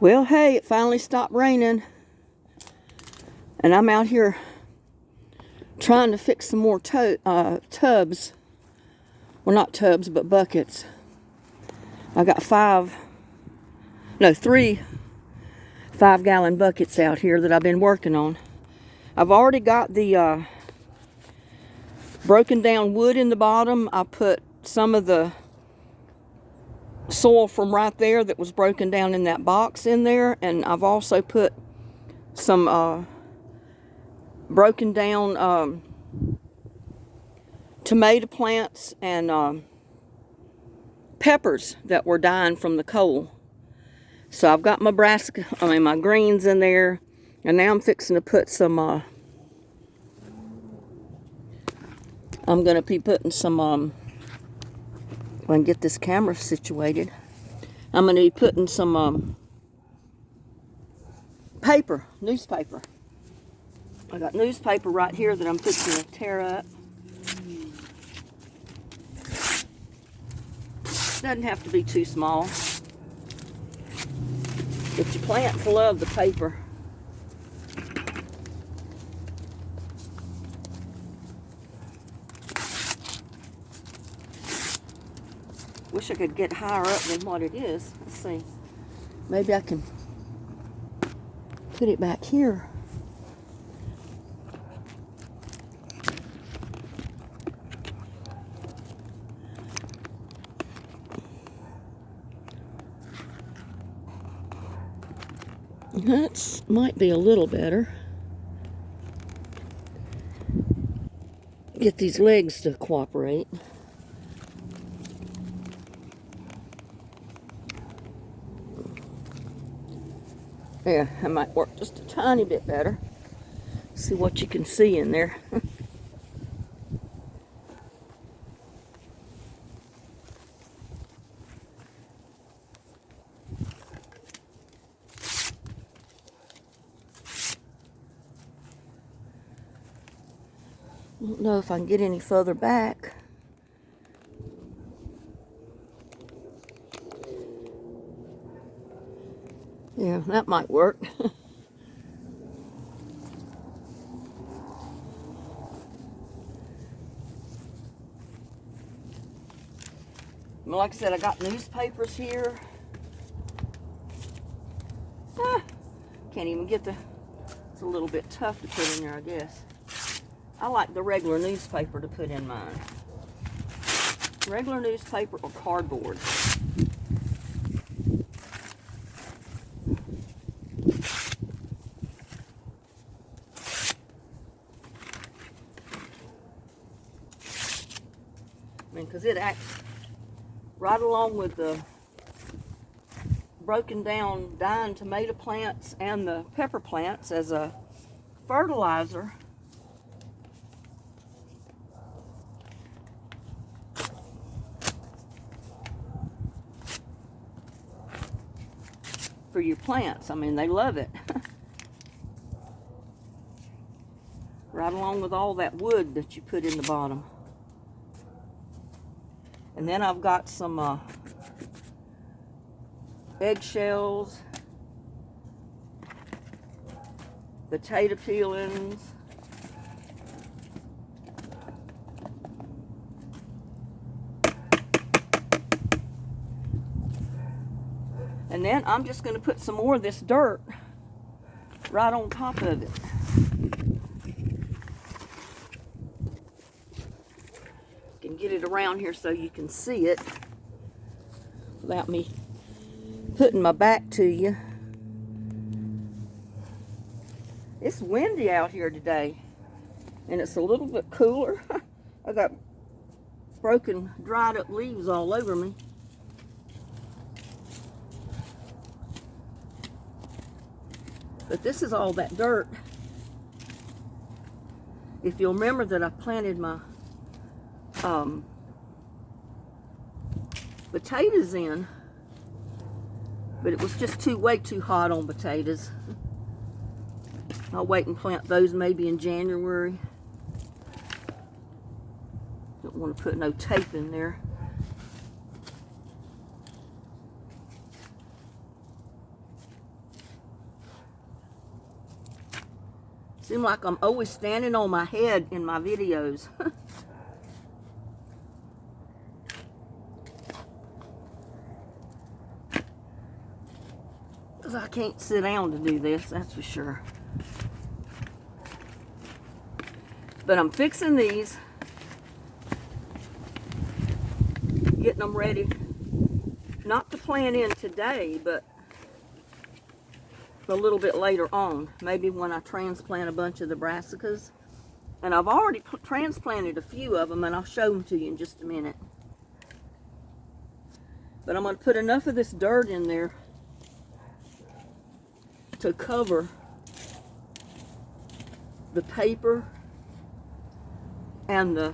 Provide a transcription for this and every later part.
Well, hey, it finally stopped raining, and I'm out here trying to fix some more tubs. Well, not tubs, but buckets. I got three 5-gallon buckets out here that I've been working on. I've already got the broken down wood in the bottom. I put some of the soil from right there that was broken down in that box in there, and I've also put some broken down tomato plants and peppers that were dying from the cold. So I've got my my greens in there, and now I'm fixing to put some I'm gonna be putting some if I can get this camera situated, I'm gonna be putting some newspaper. I got newspaper right here that I'm fixing to tear up. Doesn't have to be too small, but your plants love the paper. Wish I could get higher up than what it is. Let's see. Maybe I can put it back here. That might be a little better. Get these legs to cooperate. Yeah, that might work just a tiny bit better. See what you can see in there. I don't know if I can get any further back. Yeah, that might work. Well, like I said, I got newspapers here. Can't even get it's a little bit tough to put in there, I guess. I like the regular newspaper to put in mine. Regular newspaper or cardboard. I mean, because it acts right along with the broken down dying tomato plants and the pepper plants as a fertilizer. For your plants. I mean, they love it. Right along with all that wood that you put in the bottom. And then I've got some eggshells, potato peelings, and then I'm just going to put some more of this dirt right on top of it. Can get it around here so you can see it without me putting my back to you. It's windy out here today, and it's a little bit cooler. I got broken, dried up leaves all over me. But this is all that dirt. If you'll remember that I planted my potatoes in, but it was just way too hot on potatoes. I'll wait and plant those maybe in January. Don't want to put no tape in there. Seems like I'm always standing on my head in my videos. Because I can't sit down to do this, that's for sure. But I'm fixing these, getting them ready, not to plant in today, but a little bit later on, maybe when I transplant a bunch of the brassicas. And I've already transplanted a few of them, and I'll show them to you in just a minute. But I'm going to put enough of this dirt in there to cover the paper and the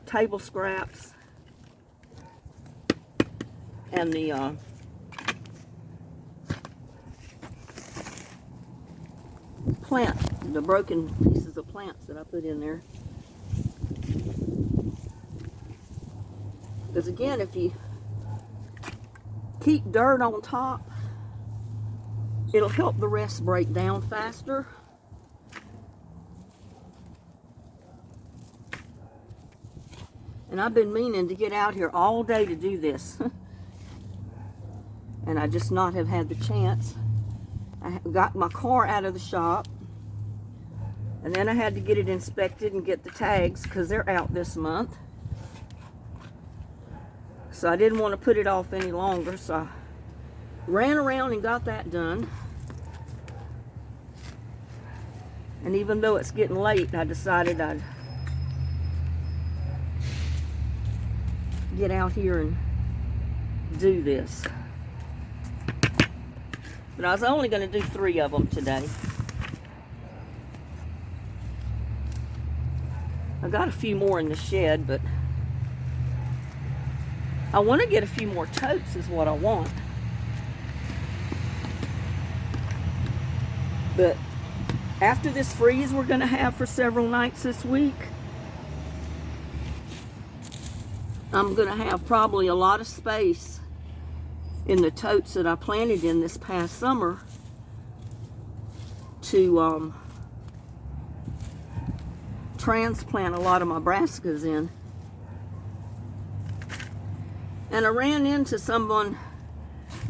table scraps and the the broken pieces of plants that I put in there. Because again, if you keep dirt on top, it'll help the rest break down faster. And I've been meaning to get out here all day to do this. And I just not have had the chance. I got my car out of the shop. And then I had to get it inspected and get the tags because they're out this month. So I didn't want to put it off any longer. So I ran around and got that done. And even though it's getting late, I decided I'd get out here and do this. But I was only going to do 3 of them today. I got a few more in the shed, but I want to get a few more totes is what I want. But after this freeze we're going to have for several nights this week, I'm going to have probably a lot of space in the totes that I planted in this past summer to transplant a lot of my brassicas in. And I ran into someone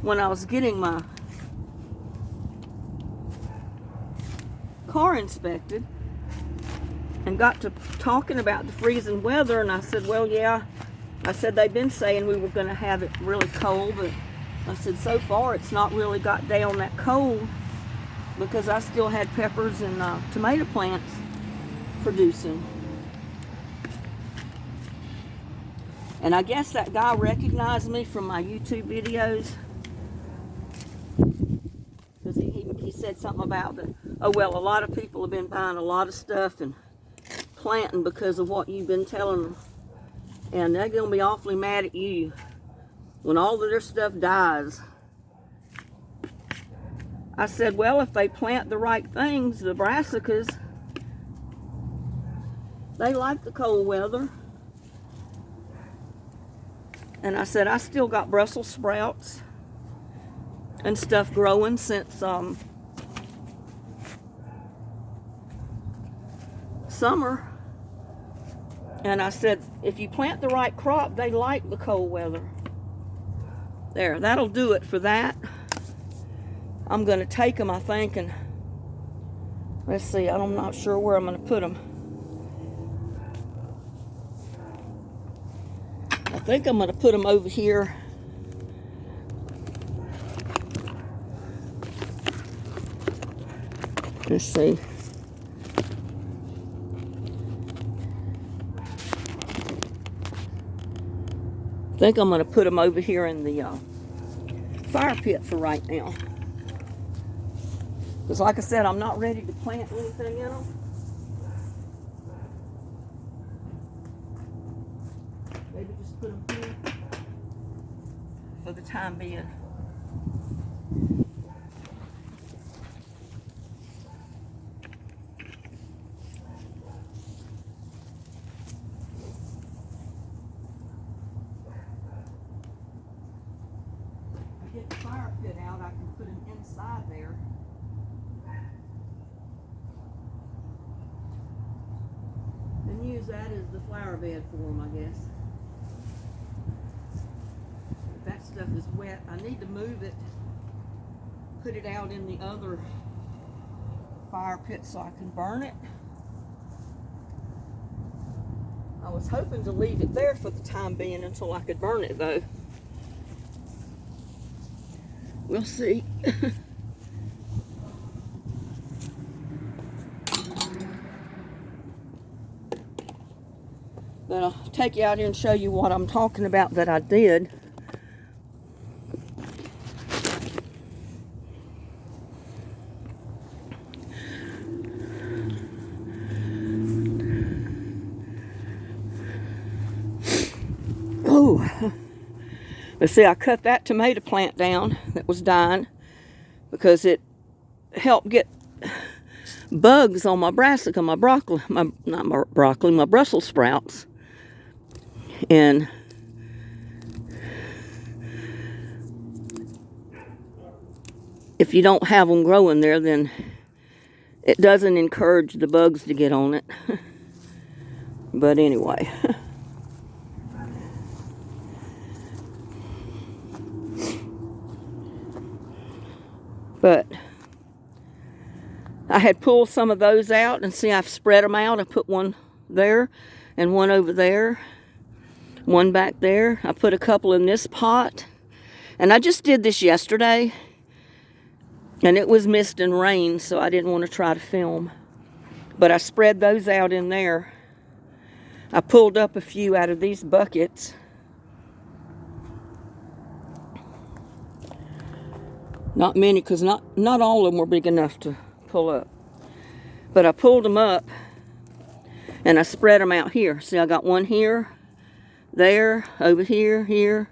when I was getting my car inspected and got to talking about the freezing weather, and I said, well, yeah, I said they've been saying we were going to have it really cold, but I said so far it's not really got down that cold because I still had peppers and tomato plants producing. And I guess that guy recognized me from my YouTube videos because he said something about the, oh well, a lot of people have been buying a lot of stuff and planting because of what you've been telling them, and they're going to be awfully mad at you when all of their stuff dies. I said, well, if they plant the right things, the brassicas, they like the cold weather. And I said, I still got Brussels sprouts and stuff growing since summer. And I said, if you plant the right crop, they like the cold weather. There, that'll do it for that. I'm going to take them, I think, and let's see, I'm not sure where I'm going to put them. I think I'm going to put them over here. Let's see. I think I'm going to put them over here in the fire pit for right now. Because like I said, I'm not ready to plant anything in them. Maybe just put them here for the time being. get the fire pit out, I can put them inside there. And use that as the flower bed for them, I guess. If that stuff is wet, I need to move it, put it out in the other fire pit so I can burn it. I was hoping to leave it there for the time being until I could burn it, though. We'll see. But I'll take you out here and show you what I'm talking about that I did. Oh, but see, I cut that tomato plant down that was dying because it helped get bugs on my brassica, my broccoli, my Brussels sprouts. And if you don't have them growing there, then it doesn't encourage the bugs to get on it. But anyway. But I had pulled some of those out, and see, I've spread them out. I put one there and one over there, one back there. I put a couple in this pot, and I just did this yesterday, and it was mist and rain, so I didn't want to try to film. But I spread those out in there. I pulled up a few out of these buckets. Not many, because not all of them were big enough to pull up. But I pulled them up, and I spread them out here. See, I got one here, there, over here, here,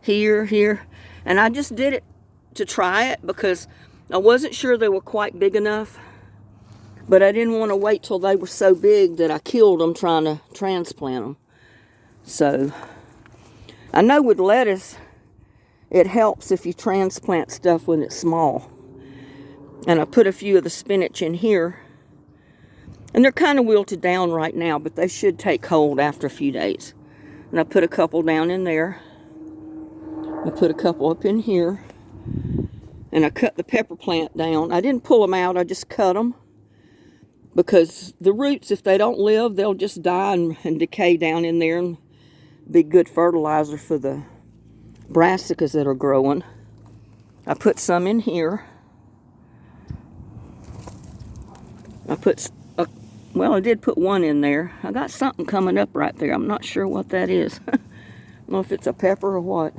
here, here. And I just did it to try it because I wasn't sure they were quite big enough. But I didn't want to wait till they were so big that I killed them trying to transplant them. So, I know with lettuce, it helps if you transplant stuff when it's small. And I put a few of the spinach in here. And they're kind of wilted down right now, but they should take hold after a few days. And I put a couple down in there. I put a couple up in here. And I cut the pepper plant down. I didn't pull them out, I just cut them. Because the roots, if they don't live, they'll just die and decay down in there and be good fertilizer for the brassicas that are growing. I put some in here. I did put one in there. I got something coming up right there. I'm not sure what that is. I don't know if it's a pepper or what.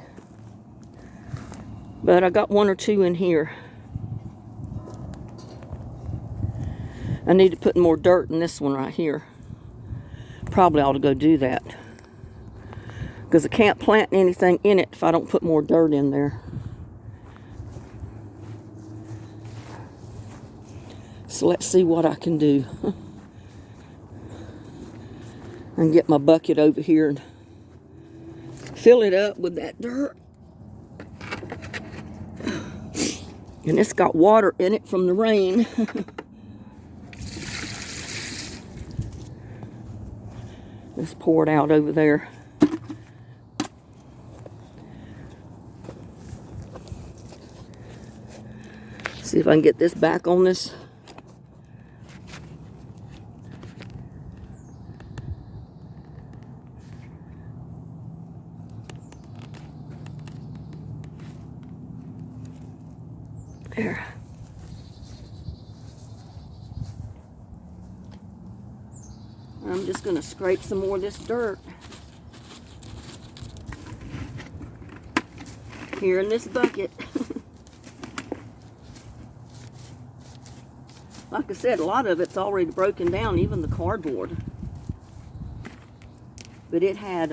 But I got one or two in here. I need to put more dirt in this one right here. Probably ought to go do that. Because I can't plant anything in it if I don't put more dirt in there. So let's see what I can do. And get my bucket over here and fill it up with that dirt. And it's got water in it from the rain. Let's pour it out over there. See if I can get this back on this. There. I'm just going to scrape some more of this dirt here in this bucket. Like I said, a lot of it's already broken down, even the cardboard. But it had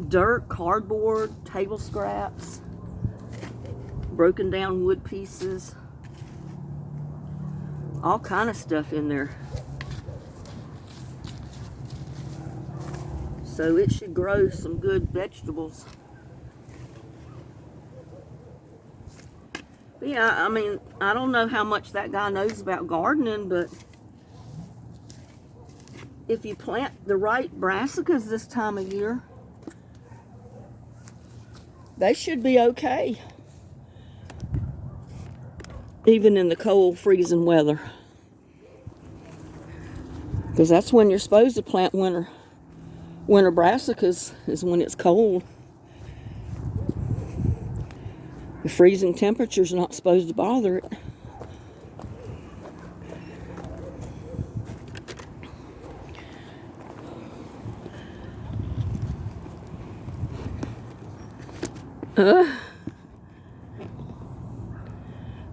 dirt, cardboard, table scraps, broken down wood pieces, all kind of stuff in there. So it should grow some good vegetables. But yeah, I mean, I don't know how much that guy knows about gardening, but if you plant the right brassicas this time of year, they should be okay. Even in the cold, freezing weather. Because that's when you're supposed to plant winter brassicas, is when it's cold. The freezing temperature's not supposed to bother it.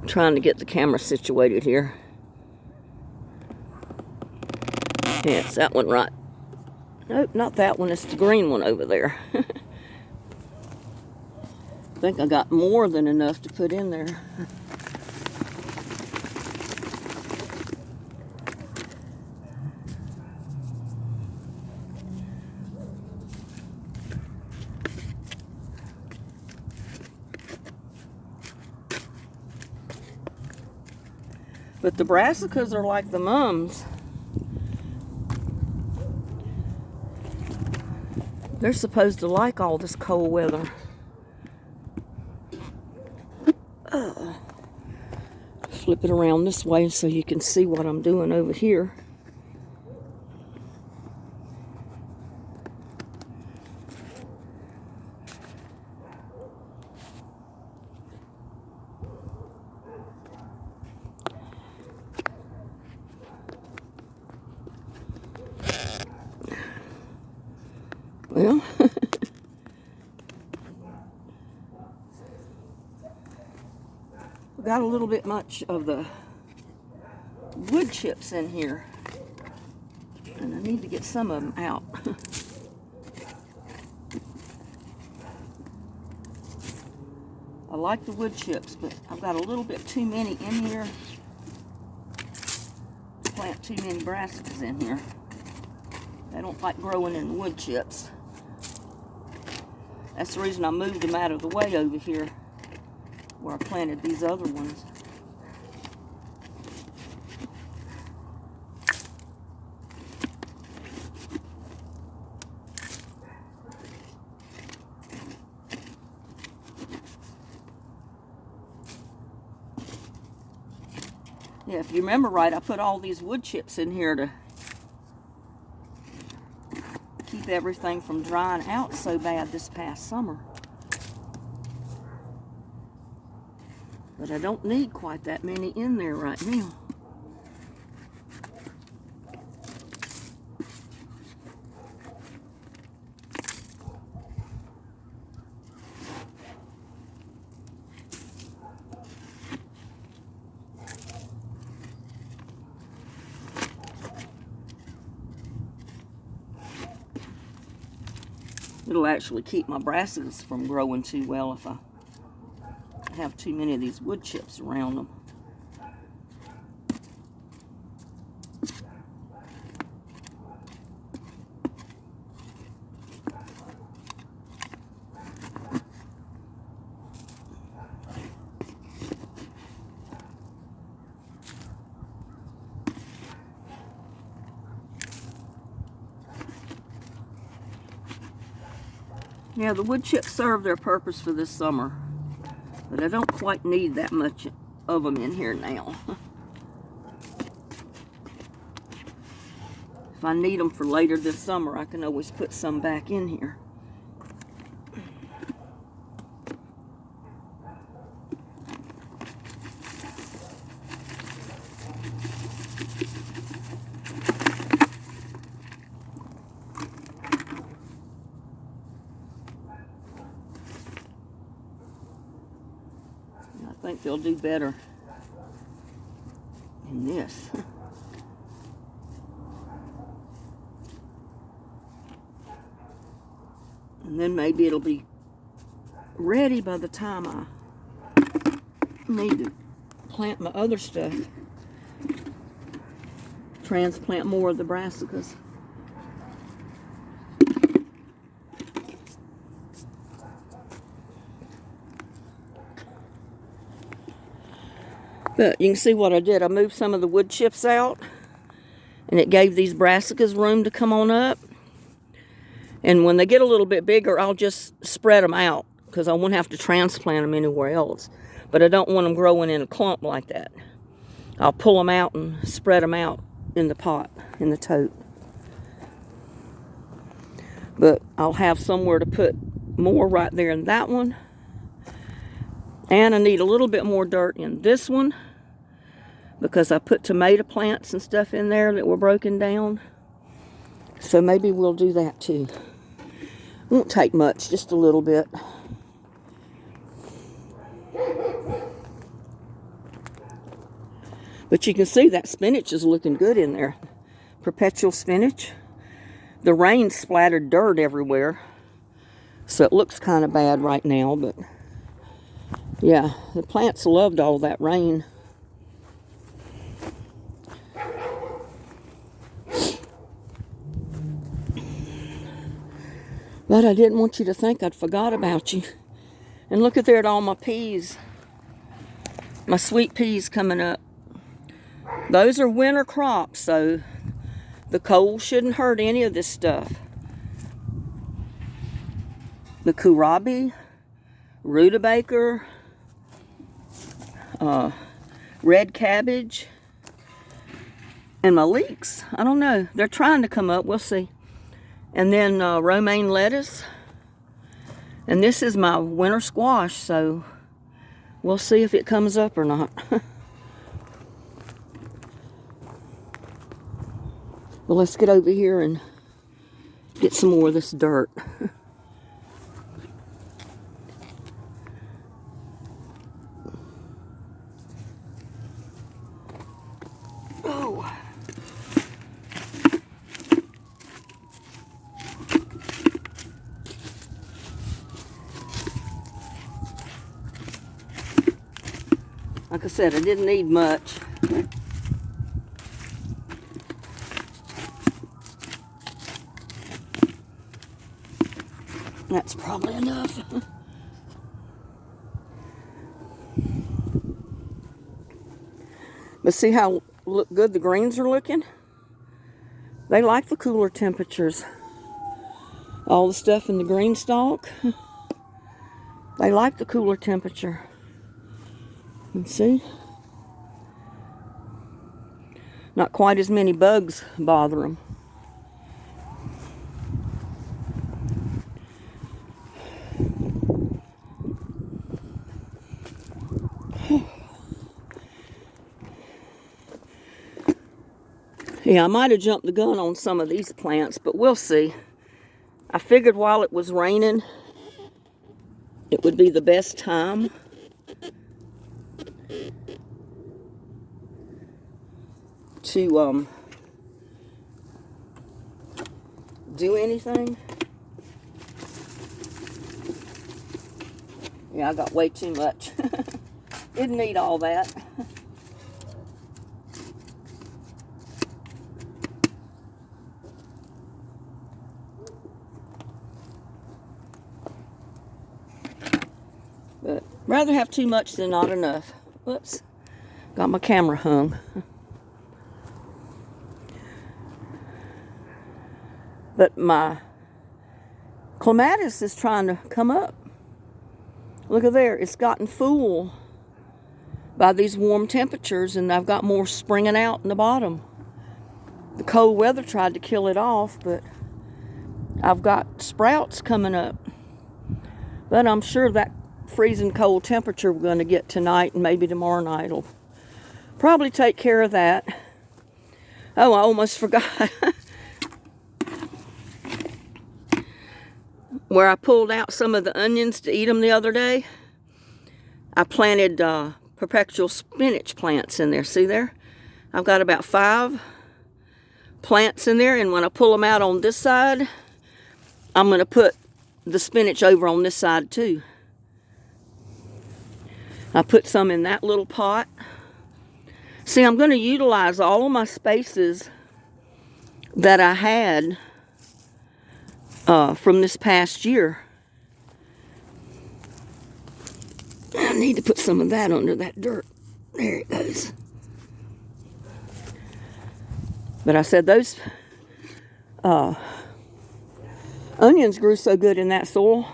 Trying to get the camera situated here. Yeah, it's that one right. Nope, not that one. It's the green one over there. I think I got more than enough to put in there. But the brassicas are like the mums. They're supposed to like all this cold weather. Flip it around this way so you can see what I'm doing over here. Well, we got a little bit much of the wood chips in here, and I need to get some of them out. I like the wood chips, but I've got a little bit too many in here. Plant too many brassicas in here. They don't like growing in wood chips. That's the reason I moved them out of the way over here where I planted these other ones. Yeah, if you remember right, I put all these wood chips in here to keep everything from drying out so bad this past summer. But I don't need quite that many in there right now. It'll actually keep my brassicas from growing too well if I have too many of these wood chips around them. Yeah, the wood chips serve their purpose for this summer, but I don't quite need that much of them in here now. If I need them for later this summer, I can always put some back in here. I think they'll do better in this. And then maybe it'll be ready by the time I need to plant my other stuff. Transplant more of the brassicas. But you can see what I did. I moved some of the wood chips out, and it gave these brassicas room to come on up. And when they get a little bit bigger, I'll just spread them out because I won't have to transplant them anywhere else. But I don't want them growing in a clump like that. I'll pull them out and spread them out in the pot, in the tote. But I'll have somewhere to put more right there in that one. And I need a little bit more dirt in this one because I put tomato plants and stuff in there that were broken down. So maybe we'll do that too. Won't take much, just a little bit. But you can see that spinach is looking good in there. Perpetual spinach. The rain splattered dirt everywhere, so it looks kind of bad right now, but yeah, the plants loved all that rain. But I didn't want you to think I'd forgot about you. And look at there at all my peas. My sweet peas coming up. Those are winter crops, so the cold shouldn't hurt any of this stuff. The kohlrabi, rutabaga, red cabbage, and my leeks. I don't know. They're trying to come up. We'll see. And then romaine lettuce. And this is my winter squash, so we'll see if it comes up or not. Well, let's get over here and get some more of this dirt. Oh. Like I said, I didn't need much. That's probably enough. But see how good the greens are looking? They like the cooler temperatures. All the stuff in the green stalk, they like the cooler temperature. You see? Not quite as many bugs bother them. Yeah, I might have jumped the gun on some of these plants, but we'll see. I figured while it was raining, it would be the best time to do anything. Yeah, I got way too much. Didn't need all that. But rather have too much than not enough. Whoops. Got my camera hung. But my clematis is trying to come up. Look at there. It's gotten full by these warm temperatures, and I've got more springing out in the bottom. The cold weather tried to kill it off, but I've got sprouts coming up. But I'm sure that freezing cold temperature we're going to get tonight and maybe tomorrow night will probably take care of that. Oh, I almost forgot. Where I pulled out some of the onions to eat them the other day, I planted perpetual spinach plants in there. See there? I've got about 5 plants in there, and when I pull them out on this side, I'm going to put the spinach over on this side too. I put some in that little pot. See, I'm going to utilize all of my spaces that I had from this past year. I need to put some of that under that dirt. There it goes. But I said those onions grew so good in that soil.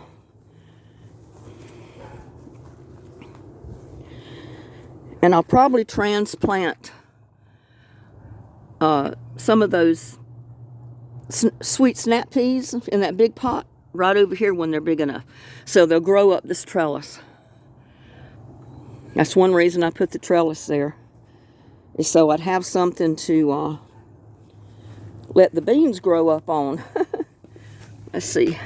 And I'll probably transplant some of those sweet snap peas in that big pot right over here when they're big enough. So they'll grow up this trellis. That's one reason I put the trellis there, is so I'd have something to let the beans grow up on. Let's see.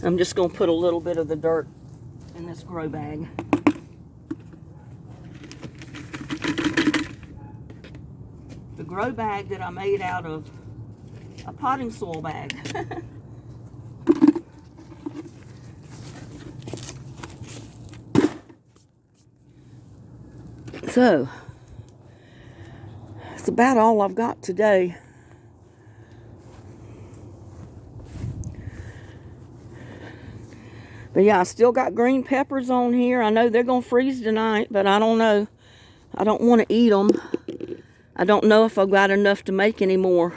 I'm just going to put a little bit of the dirt in this grow bag. The grow bag that I made out of a potting soil bag. So, that's about all I've got today. But yeah, I still got green peppers on here. I know they're going to freeze tonight, but I don't know. I don't want to eat them. I don't know if I've got enough to make any more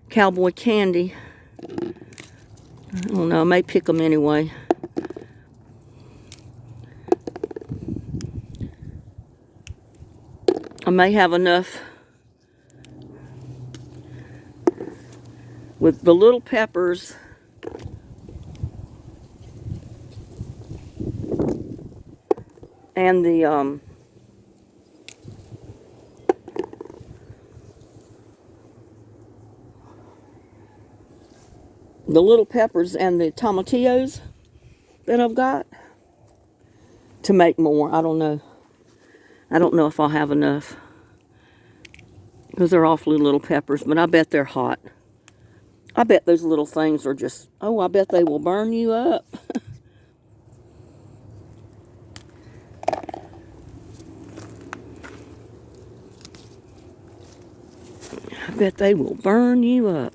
cowboy candy. I don't know. I may pick them anyway. I may have enough with the little peppers and the little peppers and the tomatillos that I've got to make more. I don't know. I don't know if I'll have enough, because they're awfully little peppers, but I bet they're hot. I bet those little things are just, oh, I bet they will burn you up. I bet they will burn you up.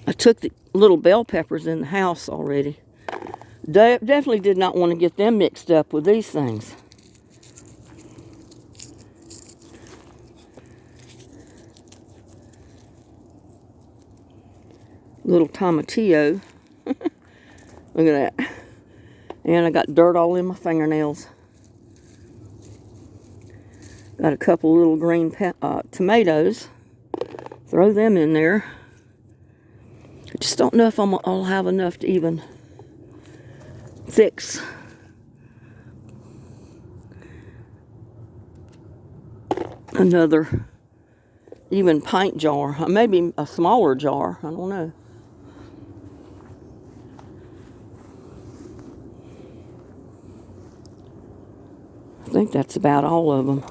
I took the little bell peppers in the house already. Definitely did not want to get them mixed up with these things. Little tomatillo. Look at that. And I got dirt all in my fingernails. Got a couple little green tomatoes. Throw them in there. I just don't know if I'll have enough to even fix another even pint jar. Maybe a smaller jar. I don't know. I think that's about all of them.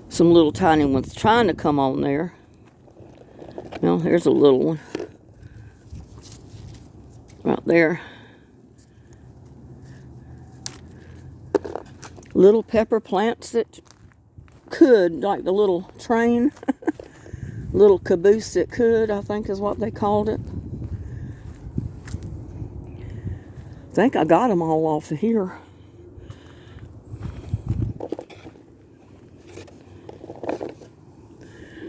Some little tiny ones trying to come on there. Well, here's a little one. Right there. Little pepper plants that could, like the little train. Little caboose that could, I think is what they called it. I think I got them all off of here.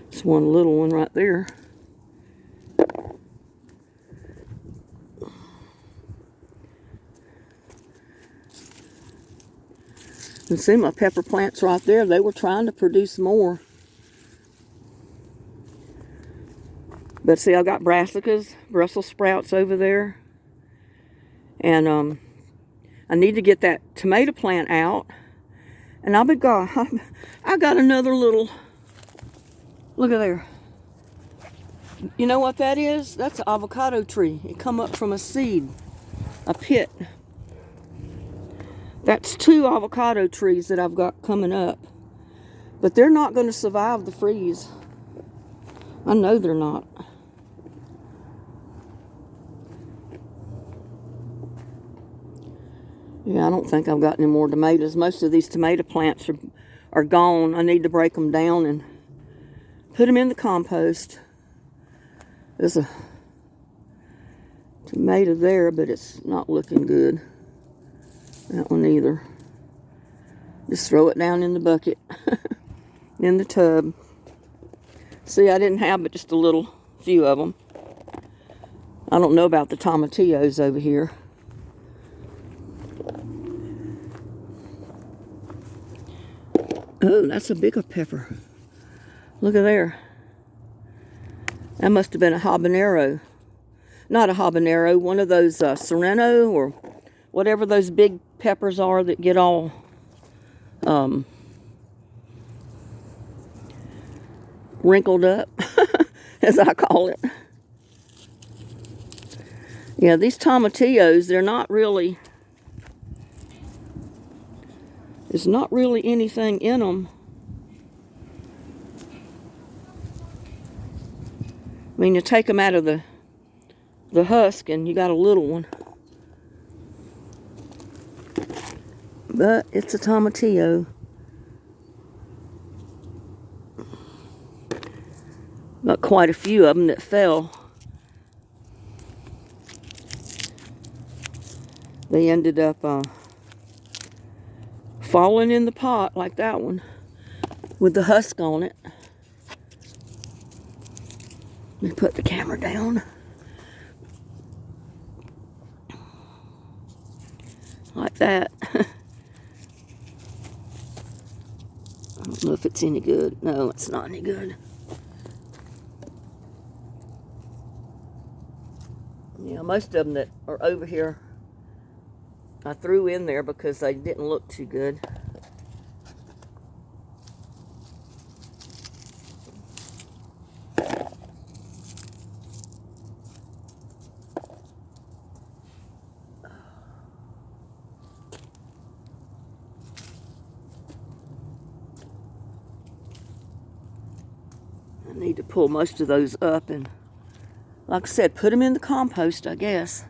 It's one little one right there. And see my pepper plants right there. They were trying to produce more. But see, I got brassicas, Brussels sprouts over there. And I need to get that tomato plant out. And I'll be gone. I got another little, look at there. You know what that is? That's an avocado tree. It come up from a seed, a pit. That's 2 avocado trees that I've got coming up. But they're not going to survive the freeze. I know they're not. Yeah, I don't think I've got any more tomatoes. Most of these tomato plants are gone. I need to break them down and put them in the compost. There's a tomato there, but it's not looking good. That one either. Just throw it down in the bucket, in the tub. See, I didn't have but just a little few of them. I don't know about the tomatillos over here. Oh, that's a bigger pepper. Look at there. That must have been a habanero. Not a habanero, one of those serrano or whatever those big peppers are that get all wrinkled up, as I call it. Yeah, these tomatillos, they're not really, there's not really anything in them. I mean, you take them out of the husk and you got a little one. But it's a tomatillo. Got quite a few of them that fell. They ended up falling in the pot like that one with the husk on it. Let me put the camera down. Like that. I don't know if it's any good. No, it's not any good. Yeah, most of them that are over here I threw in there because they didn't look too good. I need to pull most of those up and, like I said, put them in the compost, I guess.